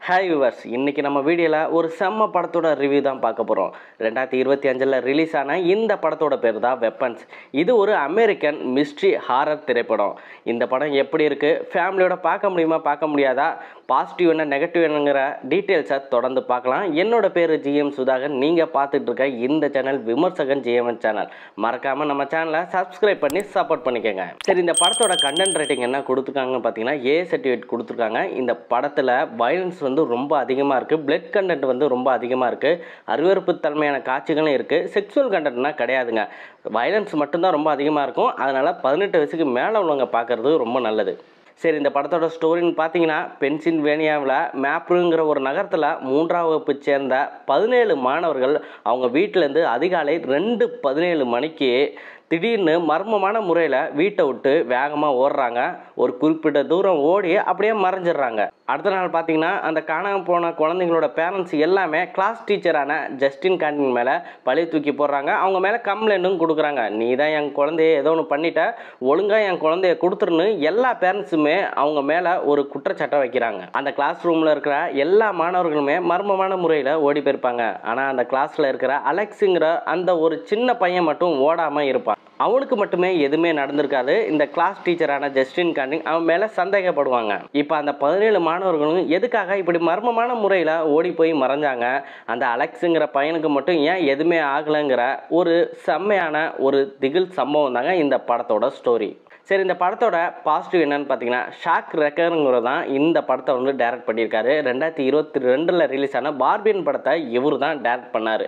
Hi viewers, இன்றைக்கி நம்ம வீடியோவில் ஒரு செம்ம படத்தோட ரிவ்யூ தான் பார்க்க போகிறோம். 2025 ரிலீஸ் ஆன இந்த படத்தோட பேர் தான் வெப்பன்ஸ். இது ஒரு அமெரிக்கன் மிஸ்ட்ரி ஹாரர் திரைப்படம். இந்த படம் எப்படி இருக்குது, ஃபேமிலியோட பார்க்க முடியுமா பார்க்க முடியாதா, பாசிட்டிவ் என்ன நெகட்டிவ் என்னங்கிற டீட்டெயில்ஸை தொடர்ந்து பார்க்கலாம். என்னோட பேர் ஜிஎம் சுதாகர். நீங்கள் பார்த்துட்டு இருக்க இந்த சேனல் விமர்சகன் ஜிஎம்என் சேனல். மறக்காமல் நம்ம சேனலை சப்ஸ்கிரைப் பண்ணி சப்போர்ட் பண்ணிக்கோங்க. சரி, இந்த படத்தோட கண்டென்ட் ரேட்டிங் என்ன கொடுத்துருக்காங்கன்னு பார்த்தீங்கன்னா ஏ சர்டிஃபிகேட் கொடுத்துருக்காங்க. இந்த படத்தில் வயலன்ஸ் ரொம்ப அதிகமாக இருக்குது, பிளட் கண்டென்ட் ரொம்ப அதிகமாக இருக்குது, அருவருப்பு தன்மையான காட்சிகளும் இருக்குது, செக்ஸுவல் கண்டென்ட்னா கிடையாதுங்க. வயலன்ஸ் மட்டும்தான் ரொம்ப அதிகமாக இருக்கும். அதனால் 18 வயசுக்கு மேலே உள்ளவங்க பார்க்குறது ரொம்ப நல்லது. சரி, இந்த படத்தோட ஸ்டோரின்னு பார்த்தீங்கன்னா பென்சில்வேனியாவில் மேப்ருங்கிற ஒரு நகரத்தில் 3ஆம் வகுப்பு சேர்ந்த 17 மாணவர்கள் அவங்க வீட்டிலேருந்து அதிகாலை 2:17 மணிக்கு திடீர்னு மர்மமான முறையில் வீட்டை விட்டு வேகமாக ஓடுறாங்க. ஒரு குறிப்பிட்ட தூரம் ஓடி அப்படியே மறைஞ்சிடுறாங்க. அடுத்த நாள் பார்த்தீங்கன்னா அந்த காணாமல் போன குழந்தைங்களோட பேரண்ட்ஸ் எல்லாமே கிளாஸ் டீச்சரான ஜஸ்டின் காண்டின் மேலே பழி தூக்கி போடுறாங்க. அவங்க மேலே கம்ப்ளைண்ட்டும் கொடுக்குறாங்க. நீ தான் என் குழந்தைய ஏதோ ஒன்று பண்ணிட்ட, ஒழுங்காக என் குழந்தைய கொடுத்துருன்னு எல்லா பேரண்ட்ஸுமே அவங்க மேலே ஒரு குற்றச்சாட்டை வைக்கிறாங்க. அந்த கிளாஸ் ரூமில் இருக்கிற எல்லா மாணவர்களுமே மர்மமான முறையில் ஓடி போயிருப்பாங்க. ஆனால் அந்த கிளாஸில் இருக்கிற அலெக்ஸுங்கிற அந்த ஒரு சின்ன பையன் மட்டும் ஓடாமல் இருப்பான். அவனுக்கு மட்டுமே எதுவுமே நடந்திருக்காது. இந்த கிளாஸ் டீச்சரான ஜஸ்டின் காண்டிங் அவன் மேலே சந்தேகப்படுவாங்க. இப்போ அந்த 17 மாணவர்களும் எதுக்காக இப்படி மர்மமான முறையில் ஓடி போய் மறைஞ்சாங்க, அந்த அலெக்ஸுங்கிற பையனுக்கு மட்டும் ஏன் எதுவுமே ஆகலைங்கிற ஒரு செம்மையான ஒரு திகில் சம்பவம் தாங்க இந்த படத்தோட ஸ்டோரி. சரி, இந்த படத்தோட பாசிட்டிவ் என்னன்னு பார்த்தீங்கன்னா ஷாக் ரெக்கருங்கிற தான் இந்த படத்தை டைரக்ட் பண்ணியிருக்காரு. 2022 ரிலீஸ் ஆன பார்பின் படத்தை இவர் தான் டைரக்ட் பண்ணார்.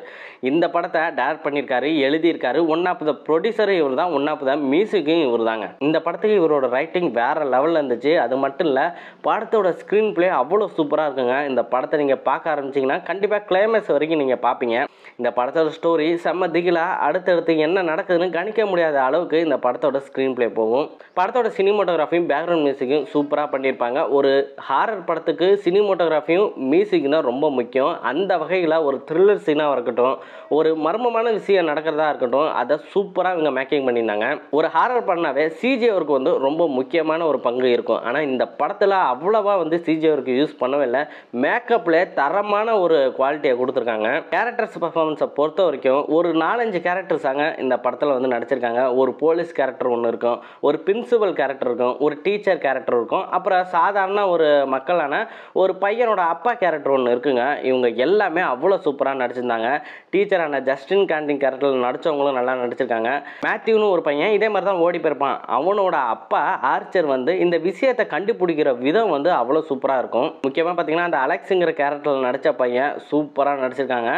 இந்த படத்தை டைரக்ட் பண்ணியிருக்காரு, எழுதியிருக்காரு. ஒன் ஆஃப் த ப்ரொடியூசரும் இவர் தான், ஒன் ஆஃப் த மியூசிக்கும் இவர் தாங்க. இந்த படத்துக்கு இவரோட ரைட்டிங் வேறு லெவலில் இருந்துச்சு. அது மட்டும் இல்லை, படத்தோட ஸ்க்ரீன் பிளே அவ்வளோ சூப்பராக இருக்குங்க. இந்த படத்தை நீங்கள் பார்க்க ஆரம்பிச்சிங்கன்னா கண்டிப்பாக கிளைமேக்ஸ் வரைக்கும் நீங்கள் பார்ப்பீங்க. இந்த படத்தோட ஸ்டோரி செம்ம திகிலாக அடுத்தடுத்து என்ன நடக்குதுன்னு கணிக்க முடியாத அளவுக்கு இந்த படத்தோட ஸ்க்ரீன் பிளே போகும். படத்தோட சினிமோட்டோகிராஃபியும் பேக்ரவுண்ட் மியூசிக்கும் சூப்பராக பண்ணியிருப்பாங்க. ஒரு ஹாரர் படத்துக்கு சினிமோட்டோகிராஃபியும் மியூசிக்கும் தான் ரொம்ப முக்கியம். அந்த வகையில் ஒரு த்ரில்லர் சீனாக இருக்கட்டும், ஒரு மர்மமான விஷயம் நடக்கிறதா இருக்கட்டும், அதை சூப்பராக இவங்க மேக்கிங் பண்ணியிருந்தாங்க. ஒரு ஹாரர் பண்ணாவே சிஜி ஒர்க்கு ரொம்ப முக்கியமான ஒரு பங்கு இருக்கும். ஆனால் இந்த படத்தில் அவ்வளவா சிஜி ஒர்க்கு யூஸ் பண்ணவே இல்லை. மேக்கப்பில் தரமான ஒரு குவாலிட்டியை கொடுத்துருக்காங்க. கேரக்டர்ஸ் பர்ஃபார்மன்ஸை பொறுத்த வரைக்கும் ஒரு 4-5 கேரக்டர்ஸாங்க இந்த படத்தில் நடிச்சிருக்காங்க. ஒரு போலீஸ் கேரக்டர் ஒன்று இருக்கும், ஒரு பிரின்சிபல் கேரக்டர் இருக்கும், ஒரு டீச்சர் கேரக்டர் இருக்கும், அப்புறம் சாதாரண ஒரு மக்களான ஒரு பையனோட அப்பா கேரக்டர் ஒன்று இருக்குங்க. இவங்க எல்லாமே அவ்வளோ சூப்பராக நடிச்சிருந்தாங்க. டீச்சரான ஜஸ்டின் காண்டிங் கேரக்டரில் நடித்தவங்களும் நல்லா நடிச்சிருக்காங்க. மேத்யூன்னு ஒரு பையன் இதே மாதிரி தான் ஓடி போயிருப்பான். அவனோட அப்பா ஆர்ச்சர் இந்த விஷயத்தை கண்டுபிடிக்கிற விதம் அவ்வளோ சூப்பராக இருக்கும். முக்கியமாக பார்த்தீங்கன்னா அந்த அலெக்ஸுங்கிற கேரக்டரில் நடித்த பையன் சூப்பராக நடிச்சிருக்காங்க.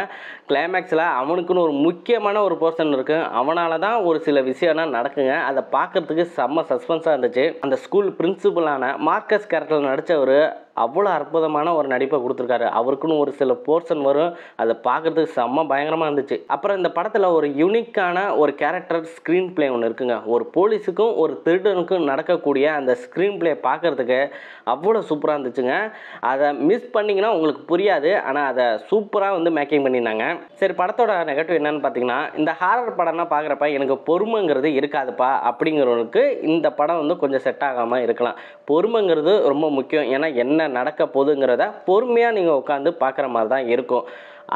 கிளைமேக்ஸில் அவனுக்குன்னு ஒரு முக்கியமான ஒரு பர்சன் இருக்குது. அவனால தான் ஒரு சில விஷயம்லாம் நடக்குங்க. அதை பார்க்கறதுக்கு செம்ம சஸ்பென்ஸாக இருந்துச்சு. அந்த ஸ்கூல் பிரின்சிபலான மார்க்கஸ் கேரக்டரில் நடித்தவர் அவ்வளோ அற்புதமான ஒரு நடிப்பை கொடுத்துருக்காரு. அவருக்குன்னு ஒரு சில போர்ஷன் வரும், அதை பார்க்குறதுக்கு செம்ம பயங்கரமாக இருந்துச்சு. அப்புறம் இந்த படத்தில் ஒரு யூனிக்கான ஒரு கேரக்டர் ஸ்க்ரீன் பிளே ஒன்று இருக்குங்க. ஒரு போலீஸுக்கும் ஒரு திருடனுக்கும் நடக்கக்கூடிய அந்த ஸ்க்ரீன் பிளே பார்க்குறதுக்கு அவ்வளோ சூப்பராக இருந்துச்சுங்க. அதை மிஸ் பண்ணிங்கன்னா உங்களுக்கு புரியாது, ஆனால் அதை சூப்பராக மேக்கிங் பண்ணியிருந்தாங்க. சரி, படத்தோட நெகட்டிவ் என்னன்னு பார்த்தீங்கன்னா இந்த ஹாரர் படம்னா பார்க்குறப்ப எனக்கு பொறுமைங்கிறது இருக்காதுப்பா அப்படிங்கிறவங்களுக்கு இந்த படம் கொஞ்சம் செட் ஆகாமல் இருக்கலாம். பொறுமைங்கிறது ரொம்ப முக்கியம். ஏன்னா என்ன நடக்க போகுதுங்கிறத பொறுமையாக நீங்கள் உட்காந்து பார்க்குற மாதிரி தான் இருக்கும்.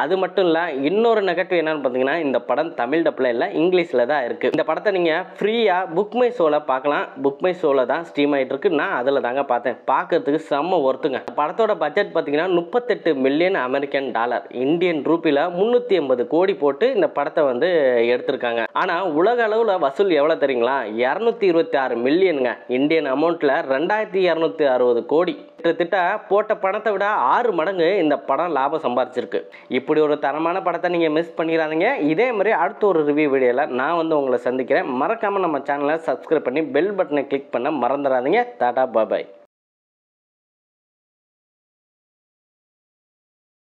அது மட்டும் இல்லை, இன்னொரு நெகட்டிவ் என்னன்னு பார்த்தீங்கன்னா இந்த படம் தமிழ் டப்பில் இல்லை, இங்கிலீஷில் தான் இருக்குது. இந்த படத்தை நீங்கள் ஃப்ரீயாக புக் மை ஷோவில் பார்க்கலாம். புக் மை ஷோவில் தான் ஸ்ட்ரீம் ஆகிட்டு இருக்கு. நான் அதில் தாங்க பார்த்தேன். பார்க்கறதுக்கு செம்ம ஒர்த்துங்க. படத்தோட பட்ஜெட் பார்த்தீங்கன்னா $38 மில்லியன் அமெரிக்கன் டாலர், இந்தியன் ரூபியில் 380 கோடி போட்டு இந்த படத்தை எடுத்திருக்காங்க. ஆனால் உலக அளவில் வசூல் எவ்வளோ தெரியுங்களா? 226 மில்லியனுங்க. இந்தியன் அமௌண்ட்டில் 2260 கோடி. கிட்டத்தட்ட போட்ட பணத்தை விட 6 மடங்கு இந்த படம் லாபம் சம்பாதிச்சிருக்கு. இப்படி ஒரு தரமான படத்தை நீங்கள் மிஸ் பண்ணிடாதீங்க. இதே மாதிரி அடுத்த ஒரு ரிவ்யூ வீடியோவில் நான் உங்களை சந்திக்கிறேன். மறக்காமல் நம்ம சேனலை சப்ஸ்கிரைப் பண்ணி பெல் பட்டனை கிளிக் பண்ண மறந்துடாதீங்க. டாடா பாய்.